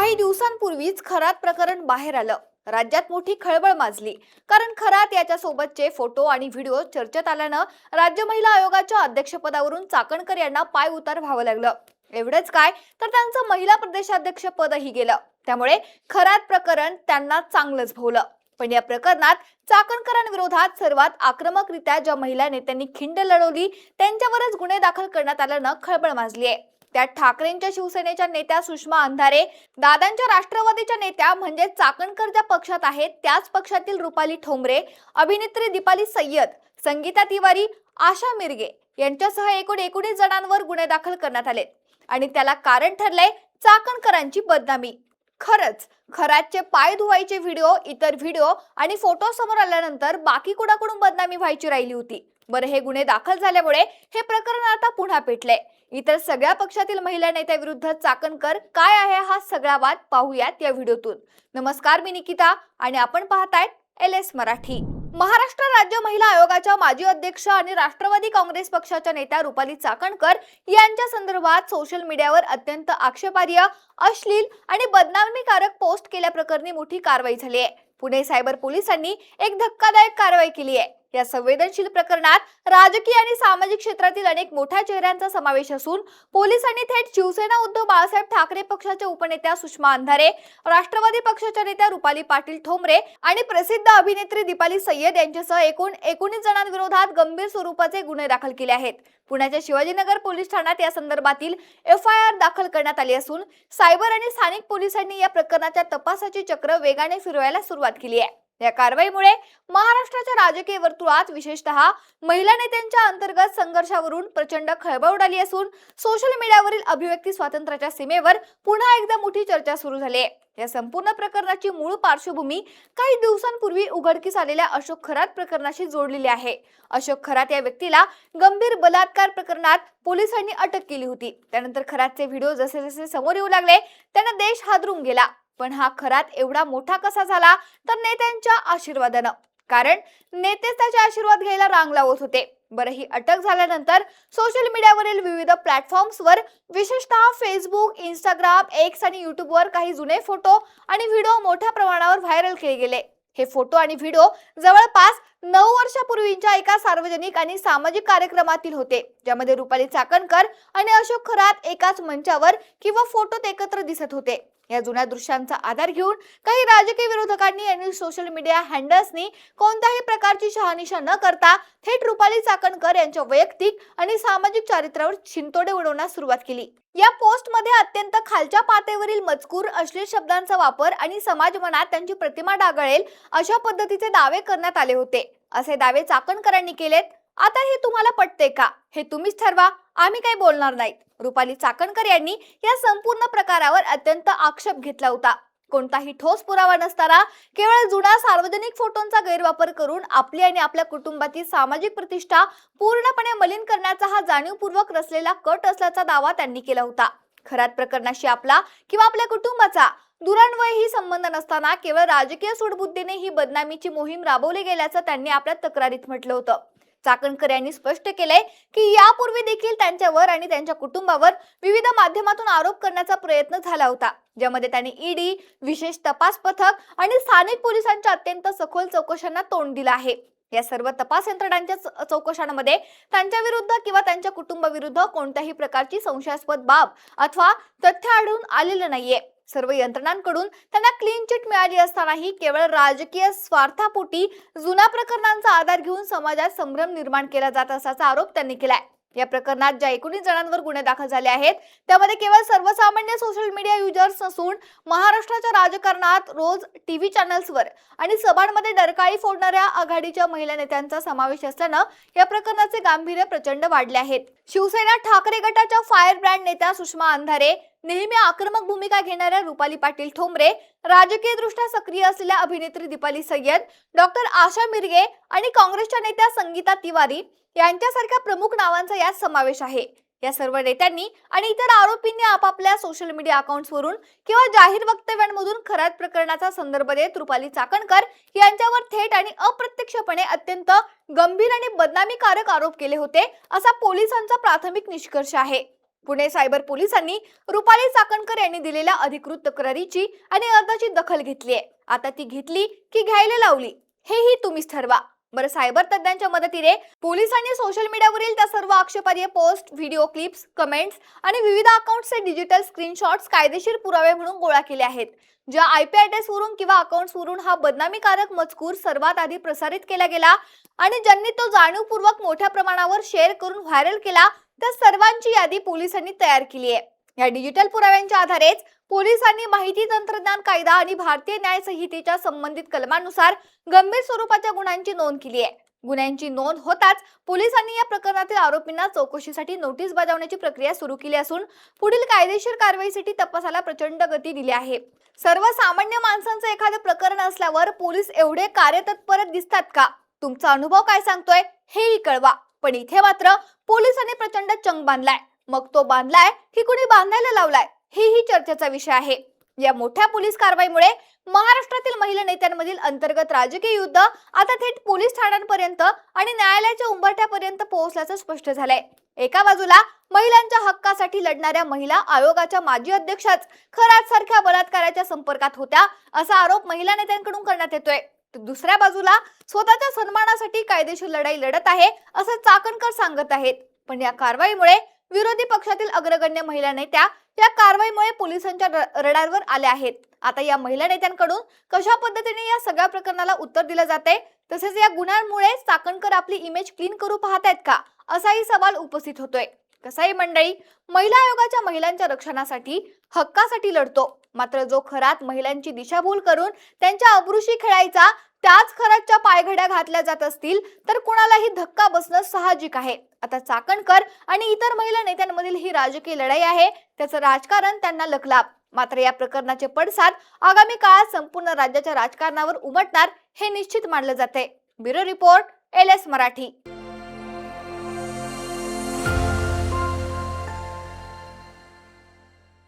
काही दिवसांपूर्वीच खरात प्रकरण बाहेर आलं. राज्यात मोठी खळबळ माजली, कारण खरात याच्या सोबतचे फोटो आणि व्हिडिओ चर्चेत आल्यानं राज्य महिला आयोगाच्या अध्यक्षपदावरून चाकणकर यांना पाय उतार व्हावं लागलं. एवढंच काय, तर त्यांचं महिला प्रदेशाध्यक्ष पदही गेलं. त्यामुळे खरात प्रकरण त्यांना चांगलंच भोवलं. पण या प्रकरणात चाकणकरांविरोधात सर्वात आक्रमकरित्या ज्या महिला नेत्यांनी खिंड लढवली त्यांच्यावरच गुन्हे दाखल करण्यात आल्यानं खळबळ माजली आहे. त्यात ठाकरेंच्या शिवसेनेच्या नेत्या सुषमा अंधारे, दादांच्या राष्ट्रवादीच्या नेत्या म्हणजे चाकणकर ज्या पक्षात आहेत त्याच पक्षातील रुपाली ठोंबरे, अभिनेत्री दीपाली सय्यद, संगीता तिवारी, आशा मिरगे यांच्यासह एकूण 19 जणांवर गुन्हे दाखल करण्यात आले. आणि त्याला कारण ठरले चाकणकरांची बदनामी. खरंच खरातचे पाय धुवायचे व्हिडिओ, इतर व्हिडिओ आणि फोटो समोर आल्यानंतर बाकी कुणाकडून बदनामी व्हायची राहिली होती? बरं, हे गुन्हे दाखल झाल्यामुळे हे प्रकरण आता पुन्हा पेटले. इतर सगळ्या पक्षातील महिला नेत्याविरुद्ध चाकणकर काय आहे हा सगळा वाद पाहूयात या व्हिडिओतून. नमस्कार, मी निकिता आणि आपण पाहतायत LS मराठी. महाराष्ट्र राज्य महिला आयोगाच्या माजी अध्यक्ष आणि राष्ट्रवादी काँग्रेस पक्षाच्या नेत्या रुपाली चाकणकर यांच्या संदर्भात सोशल मीडियावर अत्यंत आक्षेपार्ह, अश्लील आणि बदनामीकारक पोस्ट केल्याप्रकरणी मोठी कारवाई झाली आहे. पुणे सायबर पोलिसांनी एक धक्कादायक कारवाई केली आहे. या संवेदनशील प्रकरणात राजकीय आणि सामाजिक क्षेत्रातील अनेक मोठ्या चेहऱ्यांचा समावेश असून पोलिसांनी थेट शिवसेना उद्धव बाळासाहेब ठाकरे पक्षाच्या उपनेत्या सुषमा अंधारे, राष्ट्रवादी पक्षाच्या नेत्या रुपाली पाटील ठोंबरे आणि प्रसिद्ध अभिनेत्री दीपाली सय्यद यांच्यासह एकूण 19 जणांविरोधात गंभीर स्वरूपाचे गुन्हे दाखल केले आहेत. पुण्याच्या शिवाजीनगर पोलीस ठाण्यात या संदर्भातील FIR दाखल करण्यात आली असून सायबर आणि स्थानिक पोलिसांनी या प्रकरणाच्या तपासाची चक्र वेगाने फिरवायला सुरुवात केली आहे. या कारवाईमुळे महाराष्ट्राच्या राजकीय वर्तुळात विशेषतः महिला नेत्यांच्या अंतर्गत संघर्षावरून प्रचंड खळबळ उडाली असून सोशल मीडियावरील अभिव्यक्ती स्वातंत्र्याच्या सीमेवर पुन्हा एकदा मोठी चर्चा सुरू झाली आहे. या संपूर्ण प्रकरणाची मूळ पार्श्वभूमी काही दिवसांपूर्वी उघडकीस आलेल्या अशोक खरात प्रकरणाशी जोडलेली आहे. अशोक खरात या व्यक्तीला गंभीर बलात्कार प्रकरणात पोलिसांनी अटक केली होती. त्यानंतर खरातचे व्हिडिओ जसे जसे समोर येऊ लागले त्यांना देश हादरून गेला. पण हा खरात एवढा मोठा कसा झाला? तर नेत्यांच्या आशीर्वादानं. कारण नेतेच त्याचे आशीर्वाद घ्यायला रांग लावत होते. बरं, ही अटक झाल्यानंतर सोशल मीडियावरील विविध प्लॅटफॉर्म्सवर विशेषतः फेसबुक, इंस्टाग्राम, X आणि युट्यूबवर काही जुने फोटो आणि व्हिडिओ मोठ्या प्रमाणावर व्हायरल केले गेले. हे फोटो आणि व्हिडिओ जवळपास 9 वर्षापूर्वीच्या एका सार्वजनिक आणि सामाजिक कार्यक्रमातील होते, ज्यामध्ये रुपाली चाकणकर आणि अशोक खरात एकाच मंचावर किंवा फोटोत एकत्र दिसत होते. या जुन्या दृश्यांचा आधार घेऊन काही राजकीय विरोधकांनी आणि सोशल मीडिया हँडल्सनी कोणत्याही प्रकारची शहानिशा न करता थेट रुपाली चाकणकर यांच्या वैयक्तिक आणि सामाजिक चारित्र्यावर शिंतोडे उडवण्यास सुरुवात केली. या पोस्टमध्ये अत्यंत खालच्या पातळीवरील मजकूर, अश्लील शब्दांचा वापर आणि समाज मनात त्यांची प्रतिमा डागाळेल अशा पद्धतीचे दावे करण्यात आले होते. असे दावे चाकणकरांनी केलेत. आता हे तुम्हाला पटते का? हे तुम्हीच ठरवा, आम्ही काही बोलणार नाहीत. रुपाली चाकणकर यांनी या संपूर्ण प्रकारावर अत्यंत आक्षेप घेतला होता. कोणताही ठोस पुरावा नसताना केवळ जुन्या सार्वजनिक फोटोंचा गैरवापर करून आपली आणि आपल्या कुटुंबाची सामाजिक प्रतिष्ठा पूर्णपणे मलिन करण्याचा हा जाणीवपूर्वक रचलेला कट असल्याचा दावा त्यांनी केला होता. खरात प्रकरणाशी आपला किंवा आपल्या कुटुंबाचा दुरान्वयही संबंध नसताना केवळ राजकीय सूडबुद्धीने ही बदनामीची मोहीम राबवली गेल्याचं त्यांनी आपल्या तक्रारीत म्हटलं होतं. चाकणकर यांनी स्पष्ट केले की यापूर्वी देखील त्यांच्यावर आणि त्यांच्या कुटुंबावर विविध माध्यमातून आरोप करण्याचा प्रयत्न झाला होता, ज्यामध्ये त्यांनी ED, विशेष तपास पथक आणि स्थानिक पोलिसांच्या अत्यंत सखोल चौकशांना तोंड दिलं आहे. या सर्व तपास यंत्रणांच्या चौकशांमध्ये त्यांच्या विरुद्ध किंवा त्यांच्या कुटुंबाविरुद्ध कोणत्याही प्रकारची संशयास्पद बाब अथवा तथ्य आढळून आलेलं नाहीये. सर्व यंत्रणांकडून त्यांना क्लीन चिट मिळाली असतानाही केवळ राजकीय स्वार्थापोटी जुन्या प्रकरणांचा आधार घेऊन समाजात संभ्रम निर्माण केला जात असल्याचा आरोप त्यांनी केलाय. या प्रकरणात ज्या 19 जणांवर गुन्हे दाखल झाले आहेत त्यामध्ये केवळ सर्वसामान्य सोशल मीडिया युजर्स नसून महाराष्ट्राच्या राजकारणात रोज TV चॅनल्सवर आणि सभांमध्ये डरकाळी फोडणाऱ्या आघाडीच्या महिला नेत्यांचा समावेश असल्यानं या प्रकरणाचे गांभीर्य प्रचंड वाढले आहेत. शिवसेना ठाकरे गटाच्या फायर ब्रँड नेत्या सुषमा अंधारे, नेहमी आक्रमक भूमिका घेणाऱ्या रुपाली पाटील ठोंबरे, राजकीय दृष्ट्या सक्रिय असलेल्या अभिनेत्री दीपाली सय्यद, डॉक्टर आशा मिरगे आणि काँग्रेसच्या नेत्या संगीता तिवारी यांच्यासारख्या प्रमुख नावांचा यात समावेश आहे. या सर्व नेत्यांनी आणि इतर आरोपींनी आपापल्या सोशल मीडिया अकाउंट्सवरून किंवा जाहीर वक्तव्यांमधून खरात प्रकरणाचा संदर्भ देत रुपाली चाकणकर यांच्यावर थेट आणि अप्रत्यक्षपणे अत्यंत गंभीर आणि बदनामीकारक आरोप केले होते, असा पोलिसांचा प्राथमिक निष्कर्ष आहे. पुणे सायबर पोलिसांनी रुपाली चाकणकर यांनी दिलेल्या अधिकृत तक्रारीची आणि अर्जाची दखल घेतली आहे. आता ती घेतली की घ्यायला लावली हेही तुम्हीच ठरवा. बरं, सायबर तज्ञांच्या मदतीने पोलिसांनी सोशल मीडियावरील त्या सर्व आक्षेपार्ह पोस्ट, व्हिडिओ क्लिप्स, कमेंट्स आणि विविध अकाउंट्सचे डिजिटल स्क्रीनशॉट्स कायदेशीर पुरावे म्हणून गोळा केले आहेत. ज्या आयपी ॲड्रेस वरून किंवा अकाउंट्स वरून हा बदनामीकारक मजकूर सर्वात आधी प्रसारित केला गेला आणि ज्यांनी तो जाणीवपूर्वक मोठ्या प्रमाणावर शेअर करून व्हायरल केला, त्या सर्वांची यादी पोलिसांनी तयार केली आहे. या डिजिटल पुराव्यांच्या आधारेच पोलिसांनी माहिती तंत्रज्ञान कायदा आणि भारतीय न्याय संहितेच्या संबंधित कलमांनुसार गंभीर स्वरूपाच्या गुन्ह्यांची नोंद केली आहे. गुन्ह्यांची नोंद होताच पोलिसांनी या प्रकरणातील आरोपींना चौकशीसाठी नोटीस बजावण्याची प्रक्रिया सुरू केली असून पुढील कायदेशीर कारवाईसाठी तपासाला प्रचंड गती दिली आहे. सर्वसामान्य माणसांचं एखादं प्रकरण असल्यावर पोलीस एवढे कार्यतत्पर दिसतात का? तुमचा अनुभव काय सांगतोय हेही कळवा. पण इथे मात्र पोलिसांनी प्रचंड चंग बांधलाय. मग तो बांधलाय की कुणी बांधायला लावलाय हेही चर्चेचा विषय आहे. या मोठ्या पोलीस कारवाईमुळे महाराष्ट्रातील महिला नेत्यांमधील अंतर्गत राजकीय युद्ध आता थेट पोलीस ठाण्यांपर्यंत आणि न्यायालयाच्या उंबरठ्यापर्यंत पोहोचल्याचं स्पष्ट झालंय. एका बाजूला महिलांच्या हक्कासाठी लढणाऱ्या महिला आयोगाच्या माजी अध्यक्षाच खरात सारख्या बलात्काराच्या संपर्कात होत्या असा आरोप महिला नेत्यांकडून करण्यात येतोय. तर दुसऱ्या बाजूला स्वतःच्या सन्मानासाठी कायदेशीर लढाई लढत आहे असं चाकणकर सांगत आहेत. पण या कारवाईमुळे विरोधी पक्षातील अग्रगण्य महिला नेत्या या कारवाईमुळे पोलिसांच्या रडारवर आल्या आहेत. आता या महिला नेत्यांकडून कशा पद्धतीने या सगळ्या प्रकरणाला उत्तर दिलं जाते, तसेच या गुन्ह्यांमुळे चाकणकर आपली इमेज क्लीन करू पाहतायत का, असाही सवाल उपस्थित होतोय. कसाही मंडळी, महिला आयोगाच्या महिलांच्या रक्षणासाठी, हक्कासाठी लढतो. मात्र जो खरात महिलांची दिशाभूल करून त्यांच्या अब्रूशी खेळायचा त्याच खरातच्या पायघड्या घातल्या जात असतील तर कुणालाही धक्का बसणं साहजिक आहे. आता चाकणकर आणि इतर महिला नेत्यांमधील ही राजकीय लढाई आहे, त्याचं राजकारण त्यांना लखलाप. मात्र या प्रकरणाचे पडसाद आगामी काळात संपूर्ण राज्याच्या राजकारणावर उमटणार हे निश्चित मानलं जाते. Bureau report, LS Marathi.